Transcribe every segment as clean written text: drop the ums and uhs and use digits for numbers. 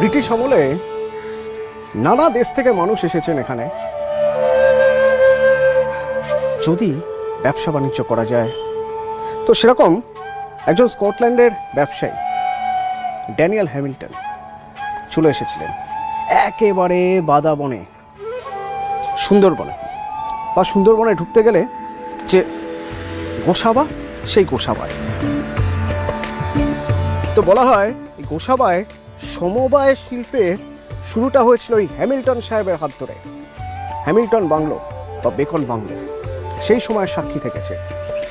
British আমলে নানা দেশ থেকে মানুষ এসেছেন এখানে। যদি ব্যবসা বাণিজ্য করা যায়, তো সেরকম একজন স্কটল্যান্ডের ব্যবসায়ী ড্যানিয়েল হ্যামিল্টন চলে এসেছিলেন একেবারে বাদাবনে, সুন্দরবনে। বা সুন্দরবনে ঢুকতে গেলে যে গোসাবা, সেই গোসাবায় তো বলা হয় এই গোসাবায় সমবায় শিল্পের শুরুটা হয়েছিল এই হ্যামিল্টন সাহেবের হাত ধরে। হ্যামিল্টন বাংলো বা বেকন বাংলো সেই সময় সাক্ষী থেকেছে।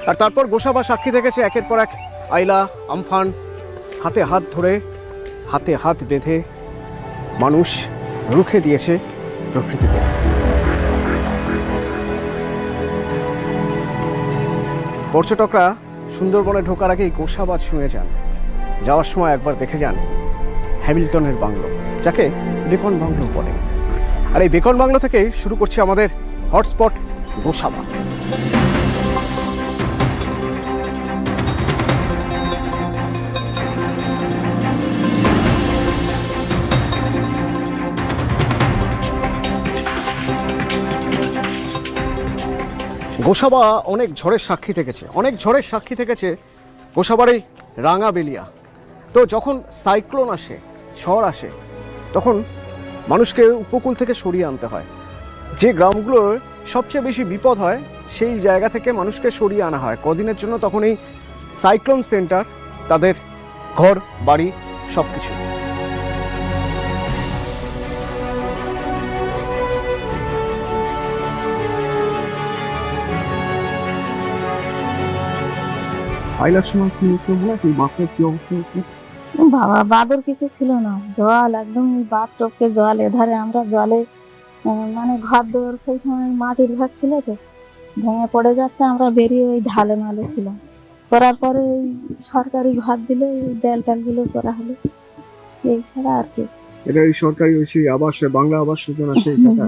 আর তারপর গোসাবা সাক্ষী থেকেছে একের পর এক আইলা, আমফান। হাতে হাত ধরে, হাতে হাত বেঁধে মানুষ রুখে দিয়েছে প্রকৃতিকে। পর্যটকরা সুন্দরবনে ঢোকার আগেই গোসাবা ছুঁয়ে যান। যাওয়ার সময় একবার দেখে যান হ্যামিল্টনের বাংলো, যাকে বেকন বাংলো বলে। আর এই বেকন বাংলো থেকে শুরু করছে আমাদের হটস্পট গোসাবা। গোসাবা অনেক ঝড়ের সাক্ষী থেকেছে, অনেক ঝড়ের সাক্ষী থেকেছে গোসাবার এই রাঙা বেলিয়া। তো যখন সাইক্লোন আসে, ঝড় আসে, তখন মানুষকে উপকূল থেকে সরিয়ে আনতে হয়। যে গ্রামগুলোর সবচেয়ে বেশি বিপদ হয় সেই জায়গা থেকে মানুষকে সরিয়ে আনা হয় কদিনের জন্য। তখন এই সাইক্লোন সেন্টার তাদের ঘর বাড়ি সব কিছু। আইলার সময় কি বাঁকের কি অবস্থা হচ্ছে? বাবা, বাঁধের কিছু ছিল না, জল একদম বাঁধ টপকে জল। এধারে আমরা জলে মানে ঘর দৌড়, সেই সময় মাটির ঘর ছিল, তো ভেঙে পড়ে যাচ্ছে। আমরা বেরিয়ে ওই ঢালে মালে ছিলাম। করার পরে ওই সরকারি ঘর দিলে দেয়াল টালগুলো করা হলো, এই ছাড়া আর কি। এটা এই সরকারি ওই সেই আবাস, বাংলা আবাস যোজনা, সেই টাকা।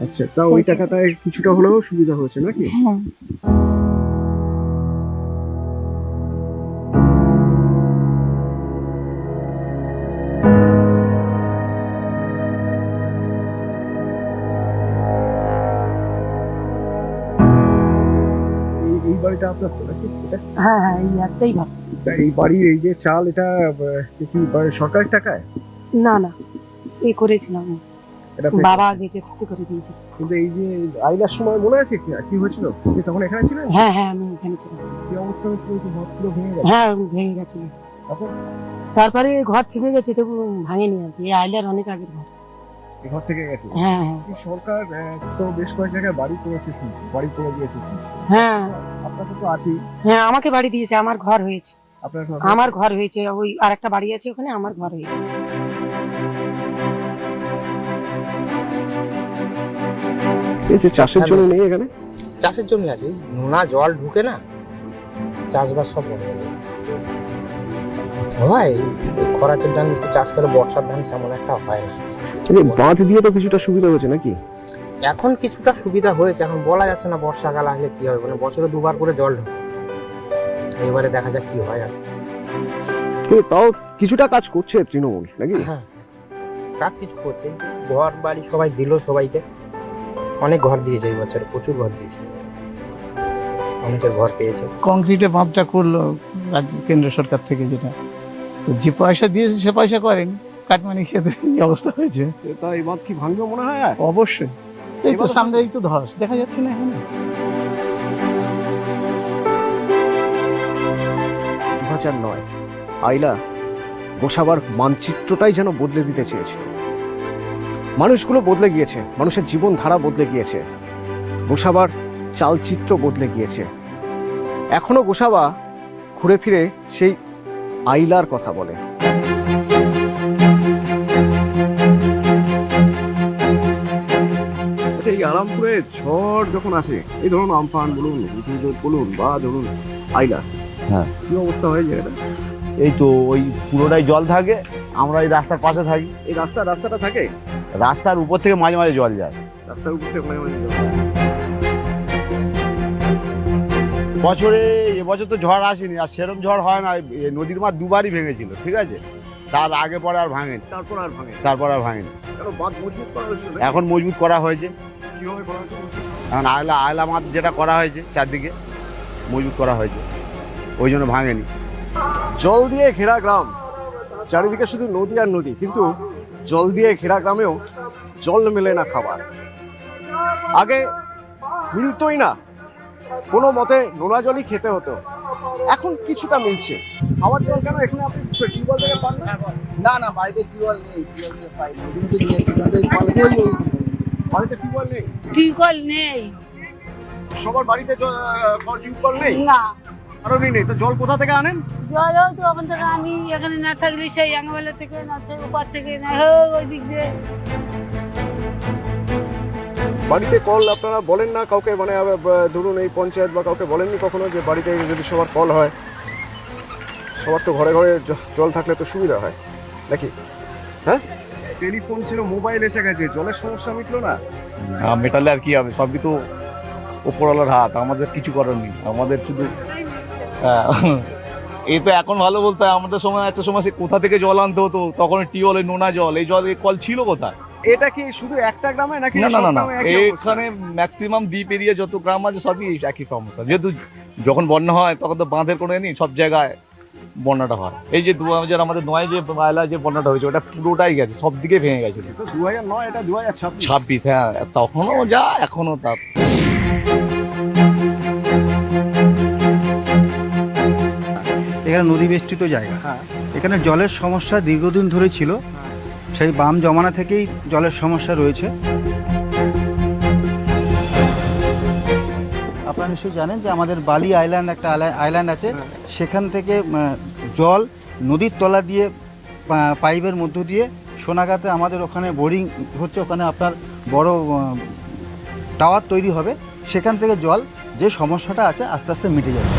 আচ্ছা, তা ওই টাকাটায় কিছুটা হলেও সুবিধা হয়েছে নাকি? হ্যাঁ। এই বাড়িটা আপনার তো নাকি? হ্যাঁ হ্যাঁ, এই একটাই ভাব। এই বাড়ির এই যে চাল, এটা কি সরকারি টাকায়? না না, এই করেছিলাম, এটা বাবা গেছে ক্ষতি করে দিয়েছে। কিন্তু এই যে আইলার সময় মনে আছে কি হয়েছিল? আপনি তখন এখানে ছিলেন? হ্যাঁ হ্যাঁ, আমি এখানে ছিলাম। কি অবস্থা হয়েছিল? এই ঘর পুরো ভেঙে গেছে। হ্যাঁ, ভেঙে গেছিল। তারপরে ঘর থেকে গেছে, তবু ভাঙেনি আর কি। এই আইলার অনেক আগের ঘর। এই ঘর থেকে গেছে? হ্যাঁ হ্যাঁ। এই সরকার তো বেশ কয়েক জায়গায় বাড়ি করেছে, বাড়ি করে দিয়েছে। হ্যাঁ আপনাকে তো আছি। হ্যাঁ, আমাকে বাড়ি দিয়েছে, আমার ঘর হয়েছে। আপনার আমার ঘর হয়েছে, ওই আরেকটা বাড়ি আছে ওখানে, আমার ঘর হয়েছে। এই যে চাষের জন্য নেই এখানে? চাষের জমি আছে, নোনা জল ঢুকে না, চাষবাস সব বন্ধ হয়ে গেছে। হয় খরাটের ধান একটু চাষ করে, বর্ষার ধান তেমন একটা হয় না। বাঁধ দিয়ে তো কিছুটা সুবিধা হয়েছে নাকি? এখন কিছুটা সুবিধা হয়েছে, এখন বলা যাচ্ছে না বর্ষাকাল আসলে কি হবে। মানে বছরে দুবার করে জল ঢোকে, এবারে দেখা যাক কি হয়। আর কিন্তু তাও কিছুটা কাজ করছে তৃণমূল নাকি? হ্যাঁ, কাজ কিছু করছে, ঘর বাড়ি সবাই দিল, সবাইকে অনেক ঘর দিয়েছে এই বছরে, প্রচুর ঘর দিয়েছে, অনেকের ঘর পেয়েছে। কংক্রিটে বাঁধটা করলো রাজ্য কেন্দ্র সরকার থেকে, যেটা তো যে পয়সা দিয়েছে সে পয়সা করেন, কাটমানি খেতে এই অবস্থা হয়েছে। তা এই বাঁধ কি ভাঙবে মনে হয়? অবশ্যই, এই তো সামনে এই তো ধস দেখা যাচ্ছে না এখানে। 2009 আইলা গোসাবার মানচিত্রটাই যেন বদলে দিতে চেয়েছিল। মানুষগুলো বদলে গিয়েছে, মানুষের জীবন ধারা বদলে গিয়েছে, গোসাবার চালচিত্র বদলে গিয়েছে। এখনো গোসাবা ঘুরে ফিরে সেই আইলার কথা বলে। এই আরামপুরে ঝড় যখন আসে, এই ধরুন আমফান বলুন, বলুন, বা ধরুন আইলা, হ্যাঁ, কি অবস্থা হয় জায়গাটা? এই তো ওই পুরোটাই জল থাকে, আমরা এই রাস্তার পাশে থাকি। এই রাস্তাটা থাকে, রাস্তার উপর থেকে মাঝে মাঝে জল যায়। রাস্তার উপর থেকে মাঝে মাঝে জল। বছরে এবছর তো ঝড় আসেনি, আর সেরকম ঝড় হয় না। নদীর মাছ দুবারই ভেঙেছিল, ঠিক আছে। তার আগে পরে আর ভাঙেনি, তারপর আর ভাঙে তারপর আর ভাঙেনি। কেন বাঁধ মজবুত করা হয়েছিল নাকি? এখন মজবুত করা হয়েছে, কিভাবে করা হয়েছিল? এখন আয়লা মাছ যেটা করা হয়েছে চারদিকে মজবুত করা হয়েছে, ওই জন্য ভাঙেনি। জল দিয়ে ঘেরা গ্রাম, চারিদিকে শুধু নদী আর নদী, কিন্তু জল দিয়ে ঘেরা গ্রামেও জল মেলে না খাবার। আগে মিলতোই না, কোনো মতে নোনা জলই খেতে হতো, এখন কিছুটা মিলছে। খাবার জল কেন এখানে আপনি টিউবওয়েল থেকে পান না? না না বাড়িতে টিউবওয়েল নেই, টিউবওয়েল দিয়ে পাই নদী থেকে নিয়েছি, নদীর কলে কই ওই বাড়িতে টিউবওয়েল নেই? টিউবওয়েল নেই সবার বাড়িতে টিউবওয়েল নেই? না, কারণই নেই তো জল কোথা থেকে আনেন? জল তো ওখান থেকে আমি এখানে না থাকলে সেই আঙ্গাবেলা থেকে না, সেই ওপার থেকে না, ওই দিক দিয়ে। বাড়িতে কল আপনারা বলেন না কাউকে, মানে ধরুন এই পঞ্চায়েত বা কাউকে বলেননি কখনো যে বাড়িতে যদি সবার কল হয়, সবার তো ঘরে ঘরে জল থাকলে তো সুবিধা হয় নাকি? হ্যাঁ, টেলিফোন ছিল, মোবাইল এসে গেছে, জলের সমস্যা মিটলো না। মেটালে আর কি হবে, সবই তো ওপরওয়ালার হাত, আমাদের কিছু করার নেই। আমাদের শুধু এই তো এখন ভালো বলতে হয়, আমাদের সময় একটা সময় সে কোথা থেকে জল আনতে হতো, তখন টিউবওয়েলের নোনা জল, এই জল, এই কল ছিল কোথায়? এটা কি শুধু একটা গ্রামে নাকি? না না না না, সব গ্রামে একই অবস্থা? এখানে ম্যাক্সিমাম দ্বীপ এরিয়া যত গ্রাম আছে সবই একই সমস্যা। যেহেতু যখন বন্যা হয় তখন তো বাঁধের কোনো নেই, সব জায়গায় বন্যাটা হয়। এই যে 2000 আমাদের নয় যে আয়লায় যে বন্যাটা হয়েছে, ওটা পুরোটাই গেছে, সব দিকে ভেঙে গেছে। তো 2009, এটা 2026। 26, হ্যাঁ, তখনও যা এখনো তা। এখানে নদী বেষ্টিত জায়গা, হ্যাঁ। এখানে জলের সমস্যা দীর্ঘদিন ধরে ছিল, সেই বাম জমানা থেকেই জলের সমস্যা রয়েছে। আপনারা নিশ্চয়ই জানেন যে আমাদের বালি আইল্যান্ড, একটা আইল্যান্ড আছে, সেখান থেকে জল নদীর তলা দিয়ে পাইপের মধ্য দিয়ে সোনাগাতে আমাদের ওখানে বোরিং হচ্ছে, ওখানে আপনার বড় টাওয়ার তৈরি হবে, সেখান থেকে জল, যে সমস্যাটা আছে আস্তে আস্তে মিটে যাবে।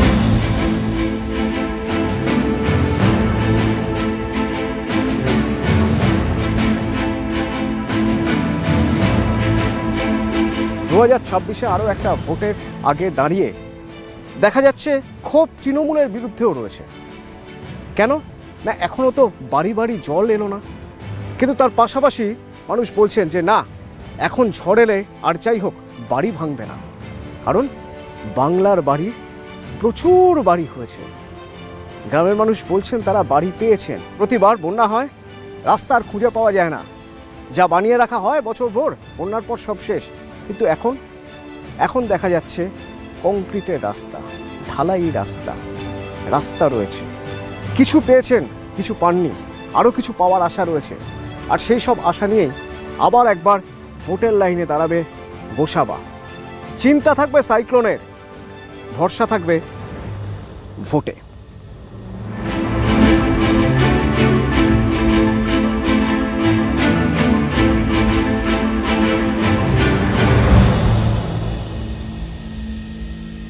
দু 2026-এ আরও একটা ভোটের আগে দাঁড়িয়ে দেখা যাচ্ছে ক্ষোভ তৃণমূলের বিরুদ্ধেও রয়েছে। কেন না, এখনও তো বাড়ি বাড়ি জল এলো না, কিন্তু তার পাশাপাশি মানুষ বলছেন যে না, এখন ঝড় এলে আর যাই হোক বাড়ি ভাঙবে না, কারণ বাংলার বাড়ি প্রচুর বাড়ি হয়েছে। গ্রামের মানুষ বলছেন তারা বাড়ি পেয়েছেন। প্রতিবার বন্যা হয়, রাস্তা আর খুঁজে পাওয়া যায় না, যা বানিয়ে রাখা হয় বছর ভোর, বন্যার পর সব শেষ। কিন্তু এখন দেখা যাচ্ছে কংক্রিটের রাস্তা, ঢালাই রাস্তা রয়েছে। কিছু পেয়েছেন, কিছু পাননি, আরও কিছু পাওয়ার আশা রয়েছে। আর সেই সব আশা নিয়েই আবার একবার ভোটের লাইনে দাঁড়াবে গোসাবা। চিন্তা থাকবে সাইক্লোনের, ভরসা থাকবে ভোটে।